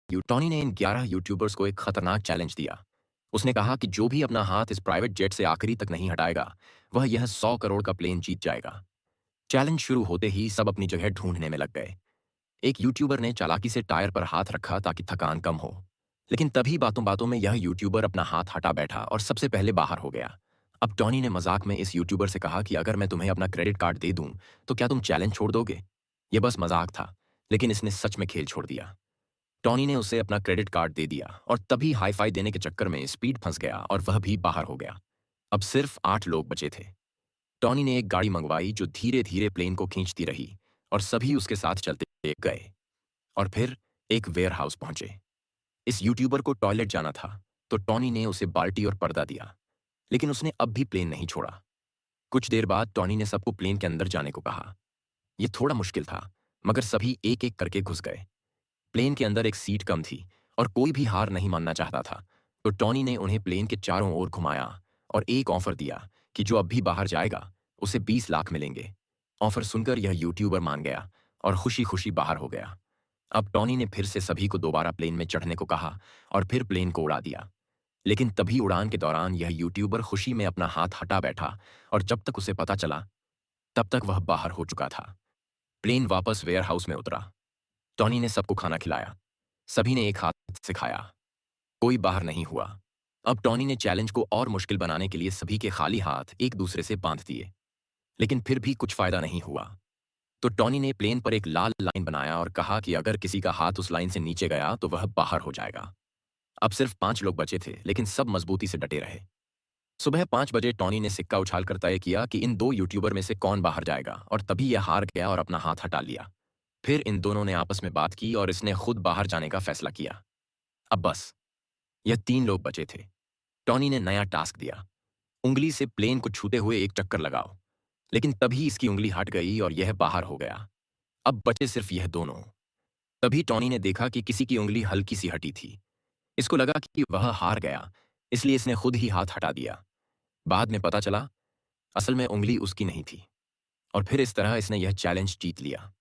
Tony ने इन 11 YouTubers को एक खतरनाक चैलेंज दिया। उसने कहा कि जो भी अपना हाथ इस प्राइवेट जेट से आखिरी तक नहीं हटाएगा, वह यह 100 करोड़ का प्लेन जीत जाएगा। चैलेंज शुरू होते ही सब अपनी जगह ढूंढने में लग गए। एक यूट्यूबर ने चालाकी से टायर पर हाथ रखा ताकि थकान कम हो। लेकिन तभी बातों बातों में यह यूट्यूबर अपना हाथ हटा बैठा और सबसे पहले बाहर हो गया। अब टॉनी ने मजाक में इस यूट्यूबर से कहा कि अगर मैं तुम्हें अपना क्रेडिट कार्ड दे दूं, तो क्या तुम चैलेंज छोड़ दोगे? यह बस मजाक था, लेकिन इसने सच में खेल छोड़ दिया। टॉनी ने उसे अपना क्रेडिट कार्ड दे दिया और तभी हाई फाई देने के चक्कर में स्पीड फंस गया और वह भी बाहर हो गया। अब सिर्फ 8 लोग बचे थे। टॉनी ने एक गाड़ी मंगवाई जो धीरे धीरे प्लेन को खींचती रही और सभी उसके साथ चलते गए और फिर एक वेयर हाउस पहुंचे। इस यूट्यूबर को टॉयलेट जाना था, तो टॉनी ने उसे बाल्टी और पर्दा दिया, लेकिन उसने अब भी प्लेन नहीं छोड़ा। कुछ देर बाद टॉनी ने सबको प्लेन के अंदर जाने को कहा। यह थोड़ा मुश्किल था, मगर सभी एक एक करके घुस गए। प्लेन के अंदर एक सीट कम थी और कोई भी हार नहीं मानना चाहता था, तो टॉनी ने उन्हें प्लेन के चारों ओर घुमाया और एक ऑफर दिया कि जो अब भी बाहर जाएगा उसे 20 लाख मिलेंगे। ऑफर सुनकर यह यूट्यूबर मान गया और खुशी खुशी बाहर हो गया। अब टॉनी ने फिर से सभी को दोबारा प्लेन में चढ़ने को कहा और फिर प्लेन को उड़ा दिया। लेकिन तभी उड़ान के दौरान यह यूट्यूबर खुशी में अपना हाथ हटा बैठा और जब तक उसे पता चला, तब तक वह बाहर हो चुका था। प्लेन वापस वेयर हाउस में उतरा। टॉनी ने सबको खाना खिलाया। सभी ने एक हाथ से खाया। कोई बाहर नहीं हुआ। अब टॉनी ने चैलेंज को और मुश्किल बनाने के लिए सभी के खाली हाथ एक दूसरे से बांध दिए, लेकिन फिर भी कुछ फायदा नहीं हुआ। तो टॉनी ने प्लेन पर एक लाल लाइन बनाया और कहा कि अगर किसी का हाथ उस लाइन से नीचे गया तो वह बाहर हो जाएगा। अब सिर्फ 5 लोग बचे थे, लेकिन सब मजबूती से डटे रहे। सुबह 5 बजे टॉनी ने सिक्का उछालकर तय किया कि इन 2 यूट्यूबर में से कौन बाहर जाएगा, और तभी यह हार गया और अपना हाथ हटा लिया। फिर इन दोनों ने आपस में बात की और इसने खुद बाहर जाने का फैसला किया। अब बस यह 3 लोग बचे थे। टॉनी ने नया टास्क दिया, उंगली से प्लेन को छूते हुए एक चक्कर लगाओ। लेकिन तभी इसकी उंगली हट गई और यह बाहर हो गया। अब बचे सिर्फ यह दोनों। तभी टॉनी ने देखा कि किसी की उंगली हल्की सी हटी थी। इसको लगा कि वह हार गया, इसलिए इसने खुद ही हाथ हटा दिया। बाद में पता चला, असल में उंगली उसकी नहीं थी। और फिर इस तरह इसने यह चैलेंज जीत लिया।